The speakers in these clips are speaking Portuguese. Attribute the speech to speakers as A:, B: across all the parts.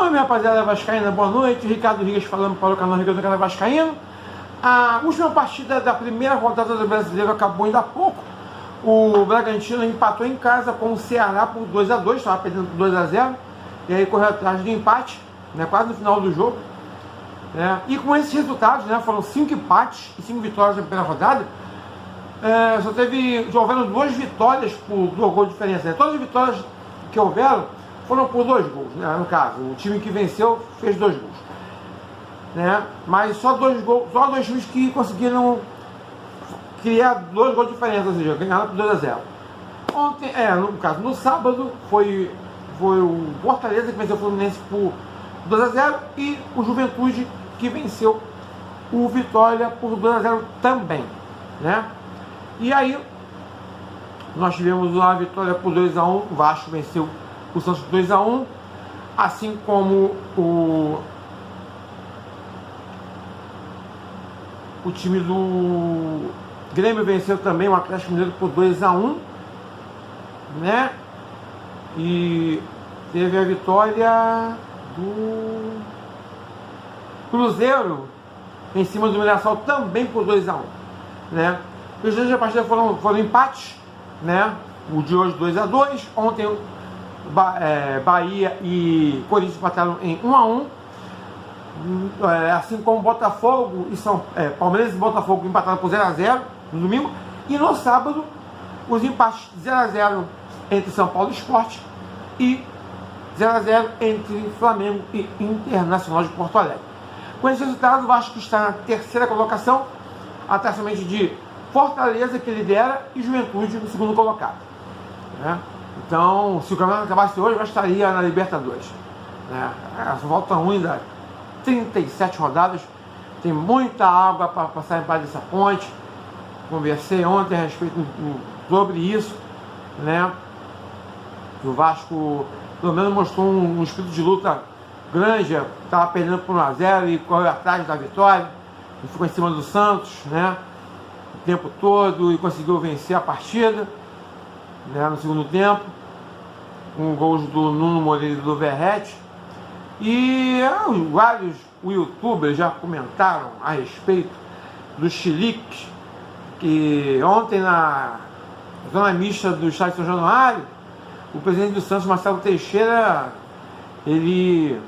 A: Oi, minha rapaziada vascaína, boa noite. Ricardo Rigas falando para o canal Rigas do Canal Vascaíno. A última partida da primeira rodada do Brasileiro acabou ainda há pouco. O Bragantino empatou em casa com o Ceará por 2-2, estava perdendo por 2-0. E aí correu atrás do empate, né, quase no final do jogo. Né. E com esses resultados, né, foram 5 empates e 5 vitórias na primeira rodada. Houveram 2 vitórias por 2 gols de diferença. Né. Todas as vitórias que houveram foram por 2 gols, né, no caso. O time que venceu fez 2 gols. Né, mas só 2 gols, só 2 times que conseguiram criar 2 gols de diferença, ou seja, ganharam por 2-0. Ontem, no caso, no sábado, foi o Fortaleza que venceu o Fluminense por 2-0 e o Juventude que venceu o Vitória por 2-0 também, né? E aí, nós tivemos uma vitória por 2-1, o Vasco venceu o Santos por 2-1, assim como o time do Grêmio venceu também o Atlético Mineiro por 2-1, né? E teve a vitória do Cruzeiro em cima do Mirassol também por 2-1, né? Os dois da partida foram empates, né? O de hoje 2-2, ontem Bahia e Corinthians empataram em 1-1, assim como Botafogo e Palmeiras e Botafogo empataram por 0-0 no domingo, e no sábado os empates 0-0 entre São Paulo e Sport e 0-0 entre Flamengo e Internacional de Porto Alegre. Com esse resultado, o Vasco está na terceira colocação, atrás somente de Fortaleza, que lidera, e Juventude no segundo colocado, né? Então, se o campeonato acabasse hoje, já estaria na Libertadores, né? Faltam ainda 37 rodadas, tem muita água para passar embaixo dessa ponte. Conversei ontem a respeito sobre isso, né? O Vasco pelo menos mostrou um espírito de luta grande, estava perdendo por 1-0 e correu atrás da vitória, e ficou em cima do Santos, né, o tempo todo, e conseguiu vencer a partida, né, no segundo tempo, com gols do Nuno Moreira e do Verratti. E vários youtubers já comentaram a respeito do chilique, que ontem na zona mista do estádio São Januário, o presidente do Santos, Marcelo Teixeira, ele,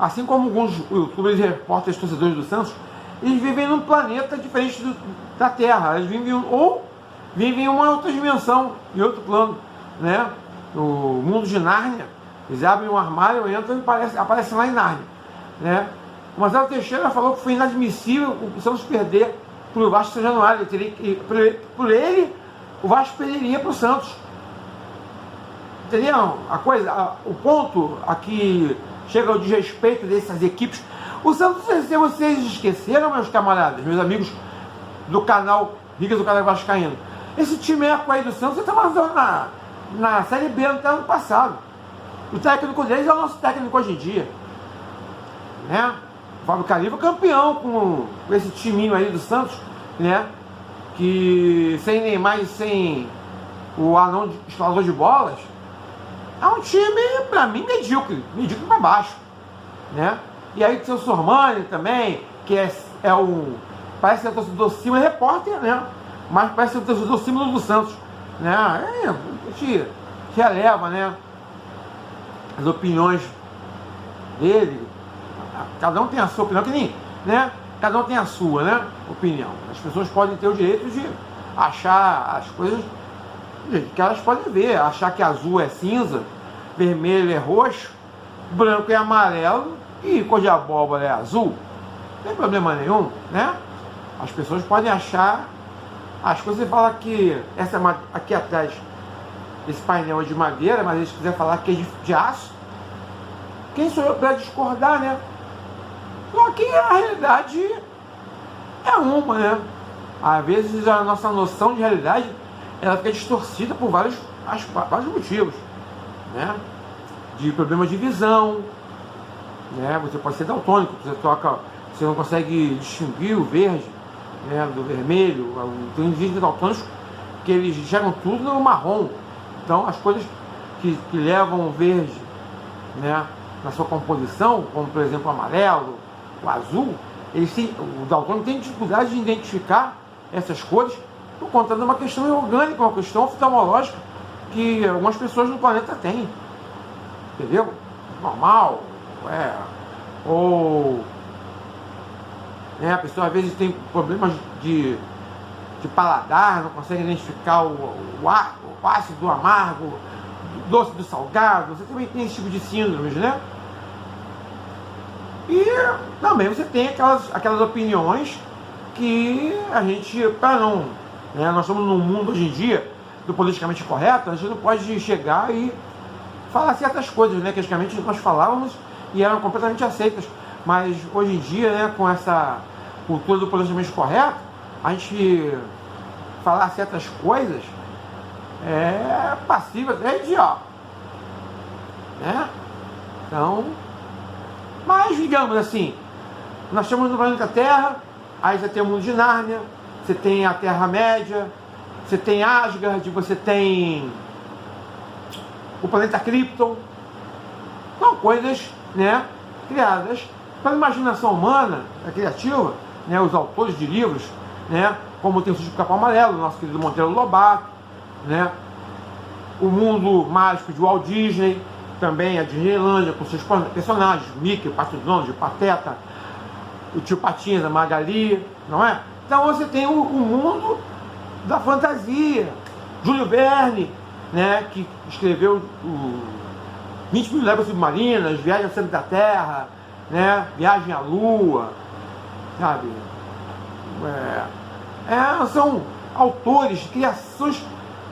A: assim como alguns youtubers e repórteres torcedores do Santos, eles vivem num planeta diferente da Terra. Eles vivem em uma outra dimensão, em outro plano, né? No mundo de Nárnia, eles abrem um armário, entram e aparecem lá em Nárnia, né? O Marcelo Teixeira falou que foi inadmissível o Santos perder para o Vasco São Januário. Por ele, o Vasco perderia para o Santos. Entendeu? O ponto aqui chega ao desrespeito dessas equipes. O Santos, se vocês esqueceram, meus camaradas, meus amigos do canal Rigas do Canal Vascaíno, esse time aí do Santos estava na Série B até ano passado. O técnico deles é o nosso técnico hoje em dia, né? O Fábio Califa campeão com esse timinho aí do Santos, né? Que sem Neymar e sem o anão instalador de bolas, é um time, pra mim, medíocre pra baixo, né? E aí tem o Sormani também, que parece que é o torcedor símbolo, é repórter, né? Mas parece que é o torcedor símbolo do Santos, né? A gente releva, né, as opiniões dele. Cada um tem a sua opinião, né? Cada um tem a sua, né, opinião. As pessoas podem ter o direito de achar as coisas do jeito que elas podem ver, achar que azul é cinza, vermelho é roxo, branco é amarelo e cor de abóbora é azul. Não tem problema nenhum, né? As pessoas podem achar as coisas e falar que aqui atrás esse painel é de madeira, mas eles quiserem falar que é de aço, quem sou eu para discordar, né? Só que a realidade é uma, né? Às vezes a nossa noção de realidade ela fica distorcida por vários motivos, né? De problema de visão, né? Você pode ser daltônico, você não consegue distinguir o verde, né, do vermelho. Tem indivíduos daltônicos que eles enxergam tudo no marrom. Então as coisas que levam o verde, né, na sua composição, como por exemplo o amarelo, o azul, o daltônico tem dificuldade de identificar essas cores por conta de uma questão orgânica, uma questão oftalmológica que algumas pessoas no planeta têm, entendeu? Normal, ou a pessoa às vezes tem problemas de paladar, não consegue identificar o ácido do amargo, o doce do salgado. Você também tem esse tipo de síndromes, né? E também você tem aquelas opiniões que a gente, para não, nós estamos num mundo hoje em dia do politicamente correto, a gente não pode chegar e falar certas coisas, né, que antigamente nós falávamos e eram completamente aceitas, mas hoje em dia, né, com essa cultura do politicamente correto, a gente falar certas coisas é passivo até idiota, né? Então, mas digamos assim, nós estamos no planeta Terra, aí você tem o mundo de Nárnia, você tem a Terra-média, você tem Asgard, você tem o planeta Krypton. São coisas, né, criadas pela imaginação humana, criativa, né, os autores de livros, né, como tem o Sítio do Capão Amarelo, nosso querido Monteiro Lobato, né, o mundo mágico de Walt Disney, também a Disneylândia, com seus personagens, Mickey, Pato Donald, Pateta, o Tio Patinhas, a Magali, não é? Então você tem o mundo da fantasia, Júlio Verne, né, que escreveu 20 mil léguas submarinas, Viagem ao Centro da Terra, né, Viagem à Lua, sabe? São autores, criações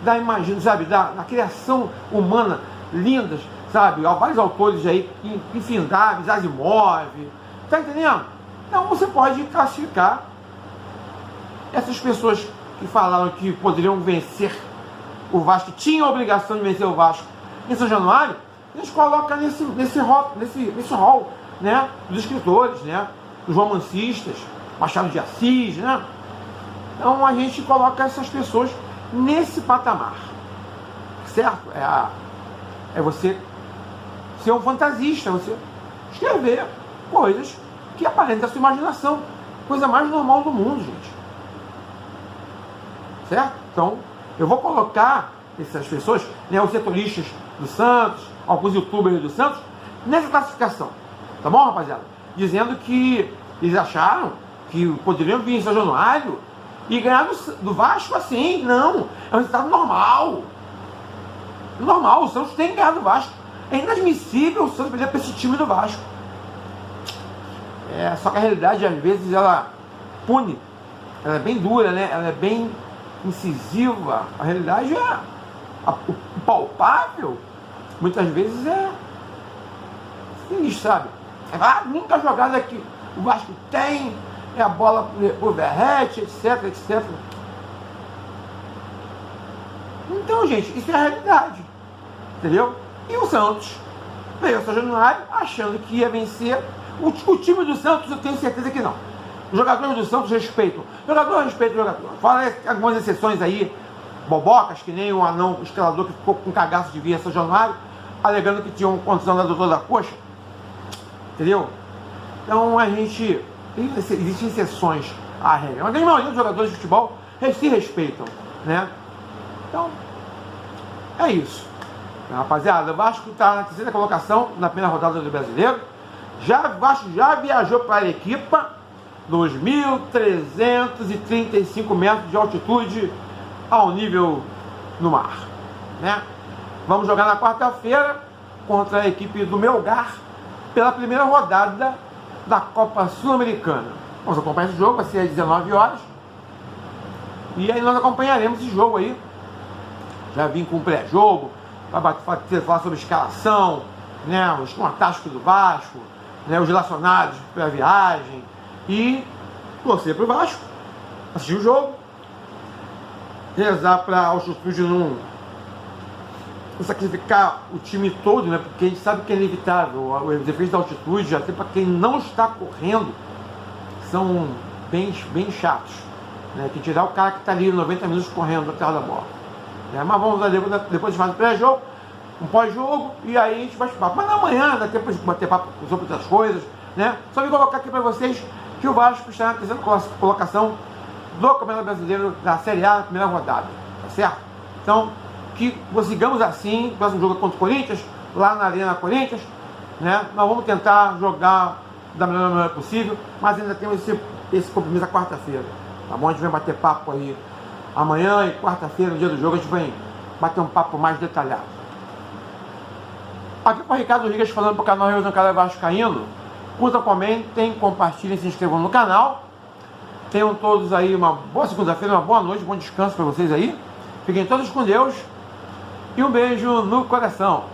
A: da imaginação, sabe, da criação humana, lindas, sabe? Há vários autores aí, infindáveis, Asimov, tá entendendo? Então você pode classificar essas pessoas que falaram que poderiam vencer o Vasco, tinham a obrigação de vencer o Vasco em São Januário, a gente coloca nesse hall, né, dos escritores, né, dos romancistas, Machado de Assis, né? Então a gente coloca essas pessoas nesse patamar, certo? É você ser um fantasista, você escrever coisas que aparentam a sua imaginação, coisa mais normal do mundo, gente, certo? Então eu vou colocar essas pessoas, né, os setoristas do Santos, alguns youtubers do Santos, nessa classificação, tá bom, rapaziada? Dizendo que eles acharam que poderiam vir em São Januário e ganhar do Vasco assim. Não, é um resultado normal. Normal, o Santos tem que ganhar do Vasco. É inadmissível o Santos perder para esse time do Vasco. Só que a realidade, às vezes, ela pune. Ela é bem dura, né? Ela é bem incisiva. A realidade o palpável, muitas vezes sinistro, sabe? Nunca jogada que o Vasco tem, a bola por Verrete, etc, etc. Então, gente, isso é a realidade, entendeu? E o Santos veio ao São Januário achando que ia vencer. O time do Santos, eu tenho certeza que não. Os jogadores do Santos respeitam. Jogador respeita o jogador. Fala algumas exceções aí, bobocas, que nem o anão o escalador que ficou com cagaço de vir a São Januário, alegando que tinha uma condição da doutora da coxa. Entendeu? Então a gente... Existem exceções à regra. Mas a maioria dos jogadores de futebol se respeitam, né? Então, é isso. Rapaziada, o Vasco está na terceira colocação na primeira rodada do Brasileiro. O Vasco já viajou para a Arequipa, 2.335 metros de altitude ao nível no mar, né? Vamos jogar na quarta-feira contra a equipe do Melgar pela primeira rodada da Copa Sul-Americana. Vamos acompanhar esse jogo, vai ser às 19 horas. E aí nós acompanharemos esse jogo aí. Já vim com o pré-jogo, para falar sobre escalação, né, os táticos do Vasco, né, os relacionados para a viagem. E torcer para o Vasco, assistir o jogo, rezar para a altitude não sacrificar o time todo, né? Porque a gente sabe que é inevitável. Os efeitos da altitude, até para quem não está correndo, são bem chatos, né? Que tirar o cara que está ali 90 minutos correndo atrás da bola, né? Mas vamos lá, depois de fazer o pré-jogo, um pós-jogo e aí a gente bate papo. Mas amanhã dá tempo de bater papo sobre outras coisas, né? Só me colocar aqui para vocês que o Vasco está na terceira colocação do Campeonato Brasileiro da Série A na primeira rodada, tá certo? Então, que sigamos assim, o próximo jogo é contra o Corinthians, lá na Arena Corinthians, né? Nós vamos tentar jogar da melhor maneira possível, mas ainda temos esse compromisso na quarta-feira, tá bom? A gente vai bater papo aí amanhã e quarta-feira, no dia do jogo, a gente vai bater um papo mais detalhado. Aqui com o Ricardo Rodrigues falando para o canal Rio do Canal Vascaíno. Curtam, comentem, compartilhem, se inscrevam no canal. Tenham todos aí uma boa segunda-feira, uma boa noite, bom descanso para vocês aí. Fiquem todos com Deus e um beijo no coração.